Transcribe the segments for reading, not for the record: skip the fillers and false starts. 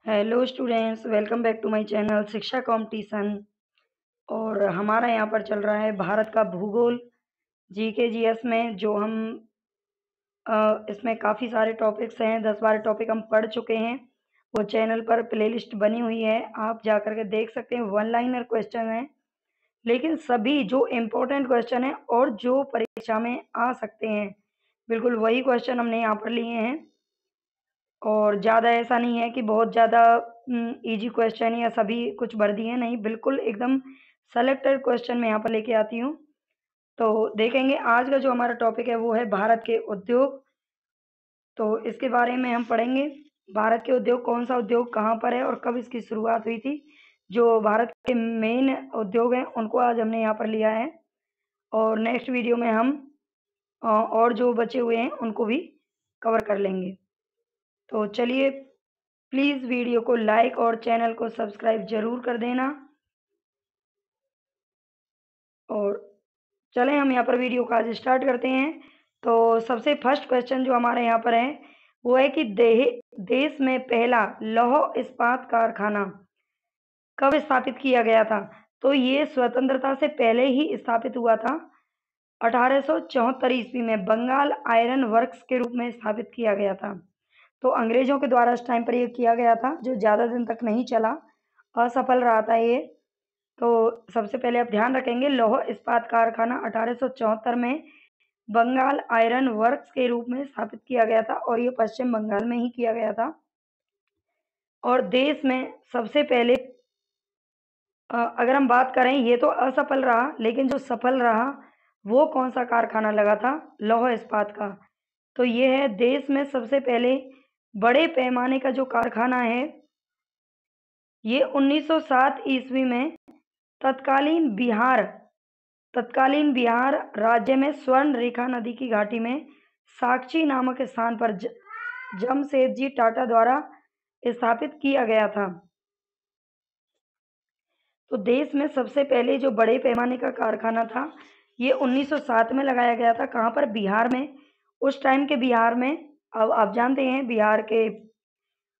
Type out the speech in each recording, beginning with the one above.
Hello students, welcome back to my channel Shiksha competition. और हमारा यहाँ पर चल रहा है भारत का भूगोल जीके जीएस में, जो हम इसमें काफ़ी सारे टॉपिक्स हैं। 10-12 टॉपिक हम पढ़ चुके हैं। वो चैनल पर प्लेलिस्ट बनी हुई है, आप जा कर के देख सकते हैं। वन लाइनर क्वेश्चन है, लेकिन सभी जो इम्पोर्टेंट क्वेश्चन है और जो परीक्षा में आ सकते हैं, बिल्कुल वही क्वेश्चन हमने यहाँ पर लिए हैं। और ज़्यादा ऐसा नहीं है कि बहुत ज़्यादा ईजी क्वेश्चन या सभी कुछ भर दिए, नहीं, बिल्कुल एकदम सेलेक्टेड क्वेश्चन मैं यहाँ पर लेके आती हूँ। तो देखेंगे आज का जो हमारा टॉपिक है वो है भारत के उद्योग। तो इसके बारे में हम पढ़ेंगे, भारत के उद्योग, कौन सा उद्योग कहाँ पर है और कब इसकी शुरुआत हुई थी। जो भारत के मेन उद्योग हैं उनको आज हमने यहाँ पर लिया है, और नेक्स्ट वीडियो में हम और जो बचे हुए हैं उनको भी कवर कर लेंगे। तो चलिए, प्लीज़ वीडियो को लाइक और चैनल को सब्सक्राइब ज़रूर कर देना। और चलें हम यहाँ पर वीडियो को आज स्टार्ट करते हैं। तो सबसे फर्स्ट क्वेश्चन जो हमारे यहाँ पर है वो है कि देश में पहला लौह इस्पात कारखाना कब स्थापित किया गया था। तो ये स्वतंत्रता से पहले ही स्थापित हुआ था। 1874 ईस्वी में बंगाल आयरन वर्क्स के रूप में स्थापित किया गया था। तो अंग्रेजों के द्वारा उस टाइम पर ये किया गया था, जो ज़्यादा दिन तक नहीं चला, असफल रहा था ये। तो सबसे पहले आप ध्यान रखेंगे, लौह इस्पात कारखाना 1874 में बंगाल आयरन वर्क्स के रूप में स्थापित किया गया था, और ये पश्चिम बंगाल में ही किया गया था। और देश में सबसे पहले अगर हम बात करें, ये तो असफल रहा, लेकिन जो सफल रहा वो कौन सा कारखाना लगा था, लौह इस्पात का। तो ये है देश में सबसे पहले बड़े पैमाने का जो कारखाना है, ये 1907 ईस्वी में तत्कालीन बिहार राज्य में स्वर्ण रेखा नदी की घाटी में साक्षी नामक स्थान पर जमशेदजी टाटा द्वारा स्थापित किया गया था। तो देश में सबसे पहले जो बड़े पैमाने का कारखाना था ये 1907 में लगाया गया था। कहाँ पर? बिहार में। उस टाइम के बिहार में, अब आप जानते हैं बिहार के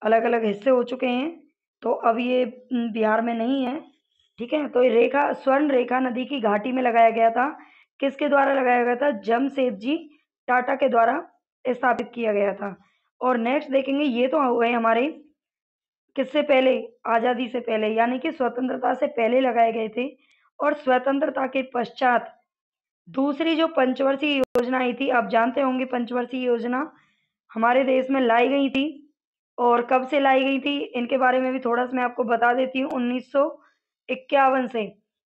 अलग अलग हिस्से हो चुके हैं, तो अब ये बिहार में नहीं है, ठीक है। तो ये स्वर्ण रेखा नदी की घाटी में लगाया गया था। किसके द्वारा लगाया गया था? जमशेदजी टाटा के द्वारा स्थापित किया गया था। और नेक्स्ट देखेंगे, ये तो हुए हमारे किससे पहले, आज़ादी से पहले, यानी कि स्वतंत्रता से पहले लगाए गए थे। और स्वतंत्रता के पश्चात दूसरी जो पंचवर्षीय योजना आई थी, आप जानते होंगे पंचवर्षीय योजना हमारे देश में लाई गई थी। और कब से लाई गई थी इनके बारे में भी थोड़ा सा मैं आपको बता देती हूँ। 1951 से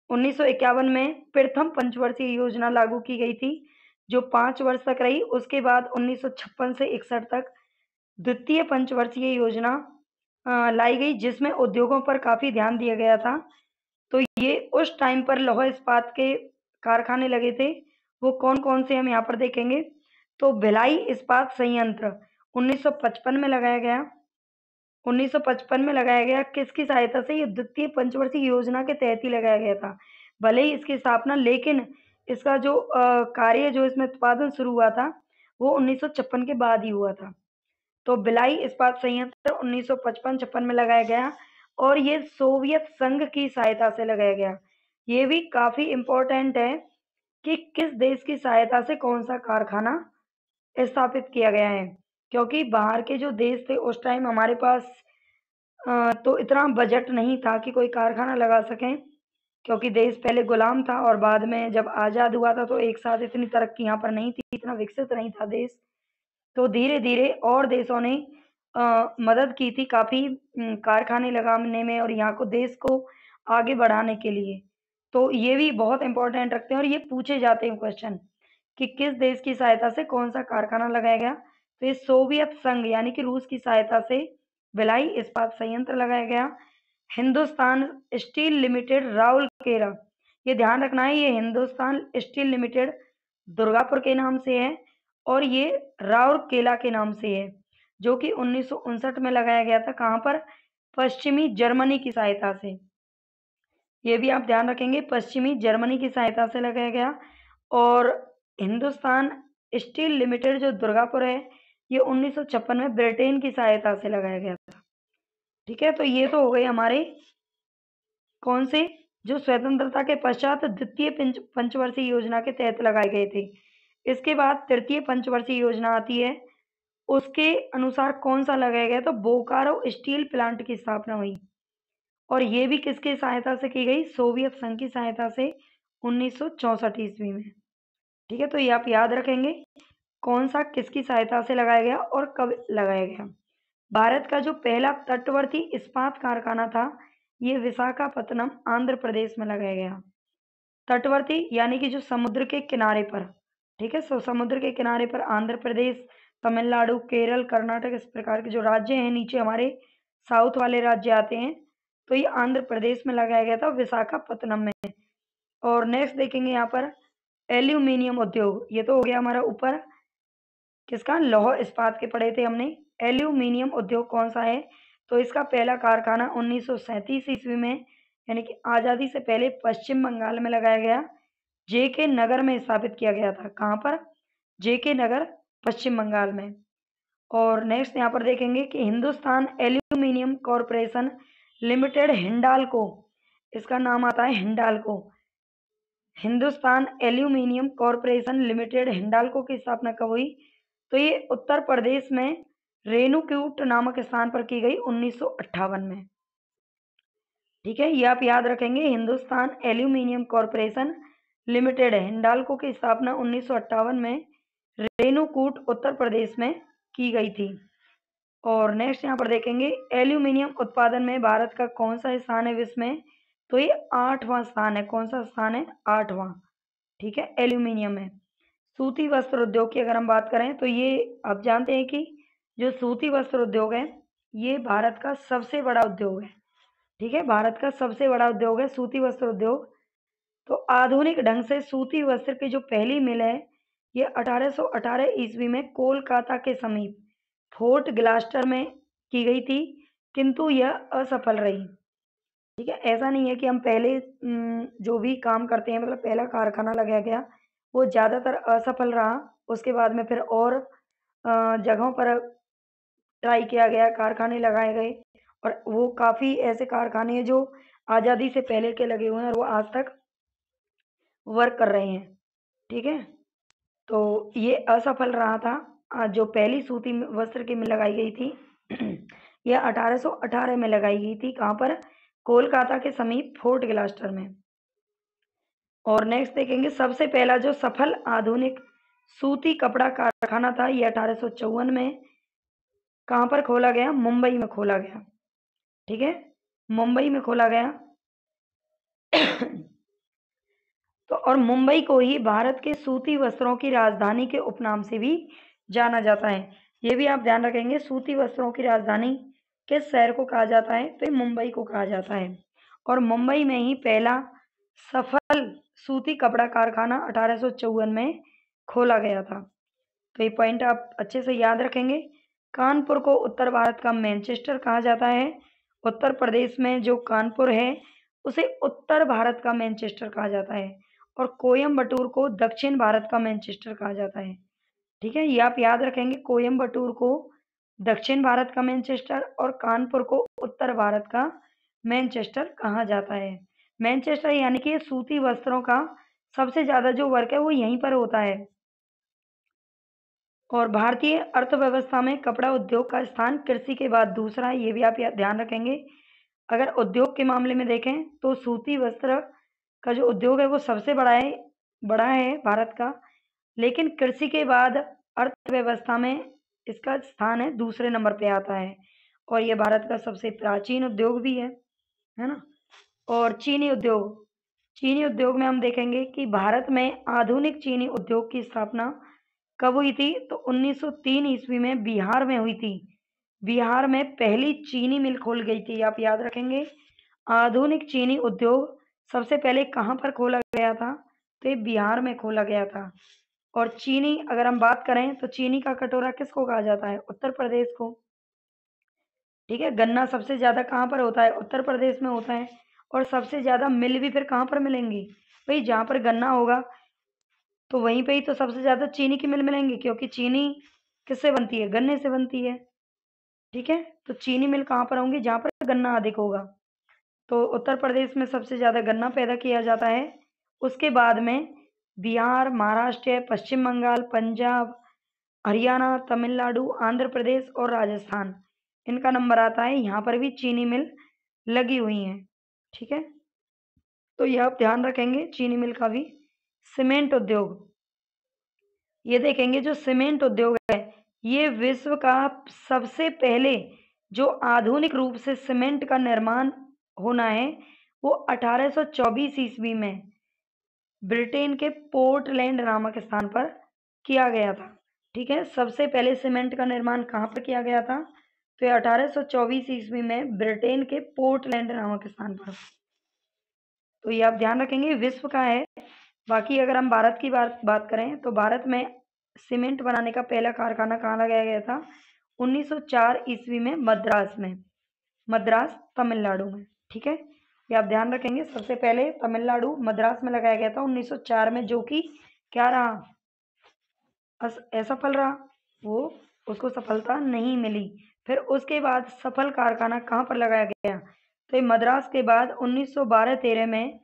1951 में प्रथम पंचवर्षीय योजना लागू की गई थी, जो 5 वर्ष तक रही। उसके बाद 1956 से 61 तक द्वितीय पंचवर्षीय योजना लाई गई, जिसमें उद्योगों पर काफ़ी ध्यान दिया गया था। तो ये उस टाइम पर लौह इस्पात के कारखाने लगे थे। वो कौन-कौन से हम यहाँ पर देखेंगे। तो भिलाई इस्पात संयंत्र 1955 में लगाया गया। 1955 में लगाया गया, किसकी सहायता से? ये द्वितीय पंचवर्षीय योजना के तहत ही लगाया गया था। भले ही इसकी स्थापना, लेकिन इसका जो कार्य, जो इसमें उत्पादन शुरू हुआ था, वो 1956 के बाद ही हुआ था। तो भिलाई इस्पात संयंत्र 1955-56 में लगाया गया, और ये सोवियत संघ की सहायता से लगाया गया। ये भी काफ़ी इम्पोर्टेंट है कि किस देश की सहायता से कौन सा कारखाना स्थापित किया गया है, क्योंकि बाहर के जो देश थे उस टाइम हमारे पास तो इतना बजट नहीं था कि कोई कारखाना लगा सकें, क्योंकि देश पहले गुलाम था, और बाद में जब आज़ाद हुआ था तो एक साथ इतनी तरक्की यहाँ पर नहीं थी, इतना विकसित नहीं था देश। तो धीरे-धीरे और देशों ने मदद की थी काफ़ी कारखाने लगाने में, और यहाँ को, देश को आगे बढ़ाने के लिए। तो ये भी बहुत इम्पोर्टेंट रखते हैं, और ये पूछे जाते हैं क्वेश्चन कि किस देश की सहायता से कौन-सा कारखाना लगाया गया। तो ये सोवियत संघ यानी कि रूस की सहायता से भिलाई इस्पात संयंत्र लगाया गया। हिंदुस्तान स्टील लिमिटेड राउरकेला, ये ध्यान रखना है, ये हिंदुस्तान स्टील लिमिटेड दुर्गापुर के नाम से है, और ये राउरकेला के नाम से है, जो कि 1959 में लगाया गया था। कहाँ पर? पश्चिमी जर्मनी की सहायता से। ये भी आप ध्यान रखेंगे, पश्चिमी जर्मनी की सहायता से लगाया गया। और हिंदुस्तान स्टील लिमिटेड जो दुर्गापुर है, ये 1956 में ब्रिटेन की सहायता से लगाया गया था। ठीक है, तो ये तो हो गए हमारे कौन से, जो स्वतंत्रता के पश्चात द्वितीय पंचवर्षीय योजना के तहत लगाए गए थे। इसके बाद तृतीय पंचवर्षीय योजना आती है, उसके अनुसार कौन सा लगाया गया, तो बोकारो स्टील प्लांट की स्थापना हुई। और ये भी किसकी सहायता से की गई, सोवियत संघ की सहायता से 1964 ईस्वी में। ठीक है, तो ये आप याद रखेंगे कौन सा किसकी सहायता से लगाया गया और कब लगाया गया। भारत का जो पहला तटवर्ती इस्पात कारखाना था, ये विशाखापत्तनम आंध्र प्रदेश में लगाया गया। तटवर्ती यानी कि जो समुद्र के किनारे पर, ठीक है, समुद्र के किनारे पर आंध्र प्रदेश, तमिलनाडु, केरल, कर्नाटक, इस प्रकार के जो राज्य हैं, नीचे हमारे साउथ वाले राज्य आते हैं, तो ये आंध्र प्रदेश में लगाया गया था, विशाखापत्तनम में। और नेक्स्ट देखेंगे यहाँ पर एल्यूमिनियम उद्योग, ये तो हो गया हमारा ऊपर किसका, लौह इस्पात के पढ़े थे हमने। एल्यूमिनियम उद्योग कौन सा है, तो इसका पहला कारखाना 1937 ईस्वी में, यानी कि आज़ादी से पहले पश्चिम बंगाल में लगाया गया, जेके नगर में स्थापित किया गया था। कहाँ पर, जेके नगर, पश्चिम बंगाल में। और नेक्स्ट यहाँ पर देखेंगे कि Hindustan aluminium corporation limited, Hindalco, इसका नाम आता है Hindalco. Hindustan aluminium corporation limited, Hindalco की स्थापना कब हुई, तो ये उत्तर प्रदेश में रेणुकूट नामक स्थान पर की गई 1958 में। ठीक है, ये आप याद रखेंगे, हिंदुस्तान एल्यूमिनियम कॉरपोरेशन लिमिटेड है, हिंडाल्को की स्थापना 1958 में रेणुकूट उत्तर प्रदेश में की गई थी। और नेक्स्ट यहाँ पर देखेंगे एल्यूमिनियम उत्पादन में भारत का कौन सा स्थान है विश्व में, तो ये 8वां स्थान है। कौन सा स्थान है, 8वां। ठीक है, एल्यूमिनियम में। सूती वस्त्र उद्योग की अगर हम बात करें, तो ये आप जानते हैं कि जो सूती वस्त्र उद्योग है, ये भारत का सबसे बड़ा उद्योग है। ठीक है, भारत का सबसे बड़ा उद्योग है सूती वस्त्र उद्योग। तो आधुनिक ढंग से सूती वस्त्र की जो पहली मिल है, ये 1818 ईस्वी में कोलकाता के समीप फोर्ट ग्लास्टर में की गई थी, किंतु यह असफल रही। ठीक है, ऐसा नहीं है कि हम पहले जो भी काम करते हैं, मतलब पहला कारखाना लगाया गया, वो ज़्यादातर असफल रहा, उसके बाद में फिर और जगहों पर ट्राई किया गया, कारखाने लगाए गए, और वो काफ़ी ऐसे कारखाने हैं जो आज़ादी से पहले के लगे हुए हैं, और वो आज तक वर्क कर रहे हैं। ठीक है, तो ये असफल रहा था। जो पहली सूती वस्त्र की मिल लगाई गई थी, यह 1818 में लगाई गई थी। कहाँ पर, कोलकाता के समीप फोर्ट ग्लास्टर में। और नेक्स्ट देखेंगे सबसे पहला जो सफल आधुनिक सूती कपड़ा कारखाना था, ये 1854 में कहाँ पर खोला गया, मुंबई में खोला गया। ठीक है, मुंबई में खोला गया। तो और मुंबई को ही भारत के सूती वस्त्रों की राजधानी के उपनाम से भी जाना जाता है। ये भी आप ध्यान रखेंगे, सूती वस्त्रों की राजधानी किस शहर को कहा जाता है, तो मुंबई को कहा जाता है। और मुंबई में ही पहला सफल सूती कपड़ा कारखाना 1854 में खोला गया था। तो ये पॉइंट आप अच्छे से याद रखेंगे। कानपुर को उत्तर भारत का मैनचेस्टर कहा जाता है। उत्तर प्रदेश में जो कानपुर है, उसे उत्तर भारत का मैनचेस्टर कहा जाता है। और कोयम्बटूर को दक्षिण भारत का मैनचेस्टर कहा जाता है। ठीक है, ये आप याद रखेंगे, कोयम्बटूर को दक्षिण भारत का मैनचेस्टर और कानपुर को उत्तर भारत का मैनचेस्टर कहा जाता है। मैनचेस्टर यानी कि सूती वस्त्रों का सबसे ज्यादा जो वर्क है वो यहीं पर होता है। और भारतीय अर्थव्यवस्था में कपड़ा उद्योग का स्थान कृषि के बाद दूसरा है, ये भी आप ध्यान रखेंगे। अगर उद्योग के मामले में देखें तो सूती वस्त्र का जो उद्योग है वो सबसे बड़ा है भारत का, लेकिन कृषि के बाद अर्थव्यवस्था में इसका स्थान है दूसरे नंबर पे आता है। और ये भारत का सबसे प्राचीन उद्योग भी है ना। और चीनी उद्योग में हम देखेंगे कि भारत में आधुनिक चीनी उद्योग की स्थापना कब हुई थी, तो 1903 ईस्वी में बिहार में हुई थी। बिहार में पहली चीनी मिल खोल गई थी, आप याद रखेंगे। आधुनिक चीनी उद्योग सबसे पहले कहाँ पर खोला गया था, तो ये बिहार में खोला गया था। और चीनी अगर हम बात करें तो चीनी का कटोरा किसको कहा जाता है, उत्तर प्रदेश को। ठीक है, गन्ना सबसे ज्यादा कहाँ पर होता है, उत्तर प्रदेश में होता है। और सबसे ज्यादा मिल भी फिर कहाँ पर मिलेंगी, भाई जहाँ पर गन्ना होगा तो वहीं पे ही तो सबसे ज्यादा चीनी की मिल मिलेंगी, क्योंकि चीनी किससे बनती है, गन्ने से बनती है। ठीक है। तो चीनी मिल कहाँ पर होंगी? जहाँ पर गन्ना अधिक होगा। तो उत्तर प्रदेश में सबसे ज़्यादा गन्ना पैदा किया जाता है। उसके बाद में बिहार, महाराष्ट्र, पश्चिम बंगाल, पंजाब, हरियाणा, तमिलनाडु, आंध्र प्रदेश और राजस्थान, इनका नंबर आता है। यहाँ पर भी चीनी मिल लगी हुई हैं। ठीक है, तो ये आप ध्यान रखेंगे चीनी मिल का भी। सीमेंट उद्योग, ये देखेंगे जो सीमेंट उद्योग है, ये विश्व का सबसे पहले जो आधुनिक रूप से सीमेंट का निर्माण होना है, वो 1824 ईस्वी में ब्रिटेन के पोर्टलैंड नामक स्थान पर किया गया था। ठीक है, सबसे पहले सीमेंट का निर्माण कहाँ पर किया गया था? तो ये 1824 ईस्वी में ब्रिटेन के पोर्टलैंड नामक स्थान पर। तो ये आप ध्यान रखेंगे, विश्व का है। बाकी अगर हम भारत की बात करें तो भारत में सीमेंट बनाने का पहला कारखाना कहाँ लगाया गया था? 1904 ईस्वी में मद्रास में, मद्रास तमिलनाडु में। ठीक है, ये आप ध्यान रखेंगे, सबसे पहले तमिलनाडु मद्रास में लगाया गया था 1904 में, जो कि क्या रहा? असफल रहा, वो उसको सफलता नहीं मिली। फिर उसके बाद सफल कारखाना कहाँ पर लगाया गया? तो ये मद्रास के बाद 1912-13 में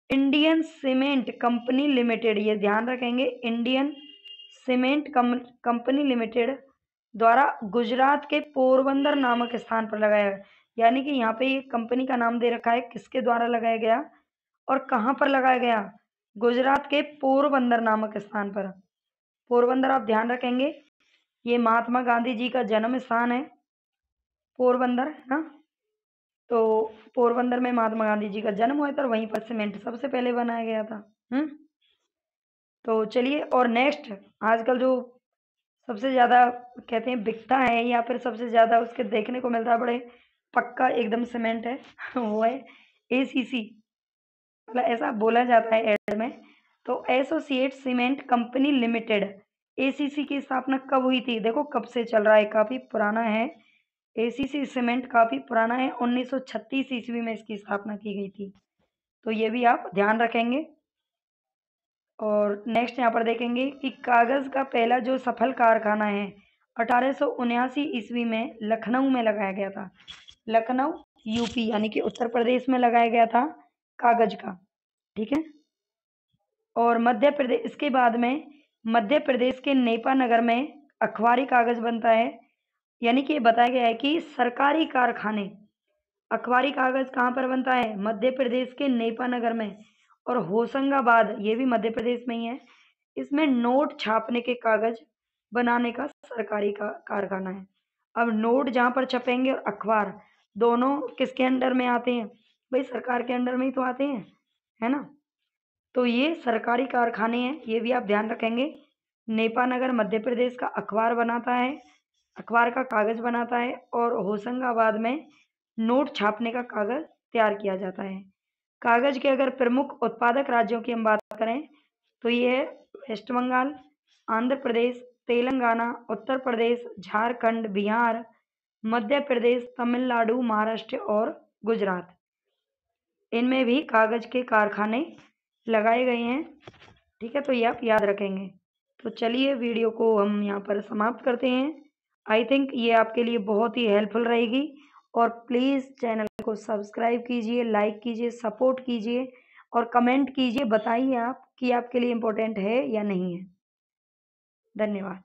इंडियन सीमेंट कंपनी लिमिटेड, ये ध्यान रखेंगे, इंडियन सीमेंट कंपनी लिमिटेड द्वारा गुजरात के पोरबंदर नामक स्थान पर लगाया गया। यानी कि यहाँ पे ये कंपनी का नाम दे रखा है, किसके द्वारा लगाया गया और कहाँ पर लगाया गया? गुजरात के पोरबंदर नामक स्थान पर। पोरबंदर आप ध्यान रखेंगे, ये महात्मा गांधी जी का जन्म स्थान है पोरबंदर, है ना। तो पोरबंदर में महात्मा गांधी जी का जन्म हुआ था और वहीं पर सीमेंट सबसे पहले बनाया गया था। तो चलिए, और नेक्स्ट, आजकल जो सबसे ज़्यादा कहते हैं बिकता है या फिर सबसे ज़्यादा उसके देखने को मिलता है, बड़े पक्का एकदम सीमेंट है वो है एसीसी, मतलब ऐसा बोला जाता है ऐड में। तो associate cement company limited, ACC की स्थापना कब हुई थी? देखो कब से चल रहा है, काफ़ी पुराना है। एसीसी सीमेंट काफ़ी पुराना है, 1936 ईस्वी में इसकी स्थापना की गई थी। तो ये भी आप ध्यान रखेंगे। और नेक्स्ट यहाँ पर देखेंगे कि कागज़ का पहला जो सफल कारखाना है 1879 ईस्वी में लखनऊ में लगाया गया था। लखनऊ यूपी यानी कि उत्तर प्रदेश में लगाया गया था कागज़ का। ठीक है, और मध्य प्रदेश, इसके बाद में मध्य प्रदेश के नेपा नगर में अखबारी कागज़ बनता है। यानी कि ये बताया गया है कि सरकारी कारखाने अखबारी कागज़ कहाँ पर बनता है? मध्य प्रदेश के नेपा नगर में। और होशंगाबाद, ये भी मध्य प्रदेश में ही है, इसमें नोट छापने के कागज़ बनाने का सरकारी का कारखाना है। अब नोट जहाँ पर छपेंगे और अखबार, दोनों किसके अंडर में आते हैं? भाई सरकार के अंडर में ही तो आते हैं, है ना। तो ये सरकारी कारखाने हैं, ये भी आप ध्यान रखेंगे। नेपा नगर मध्य प्रदेश का अखबार बनाता है, अखबार का कागज़ बनाता है, और होशंगाबाद में नोट छापने का कागज़ तैयार किया जाता है। कागज़ के अगर प्रमुख उत्पादक राज्यों की हम बात करें तो ये है वेस्ट बंगाल, आंध्र प्रदेश, तेलंगाना, उत्तर प्रदेश, झारखंड, बिहार, मध्य प्रदेश, तमिलनाडु, महाराष्ट्र और गुजरात। इनमें भी कागज़ के कारखाने लगाए गए हैं। ठीक है, तो ये आप याद रखेंगे। तो चलिए वीडियो को हम यहाँ पर समाप्त करते हैं। आई थिंक ये आपके लिए बहुत ही हेल्पफुल रहेगी। और प्लीज़ चैनल को सब्सक्राइब कीजिए, लाइक कीजिए, सपोर्ट कीजिए और कमेंट कीजिए, बताइए आप कि आपके लिए इम्पोर्टेंट है या नहीं है। धन्यवाद।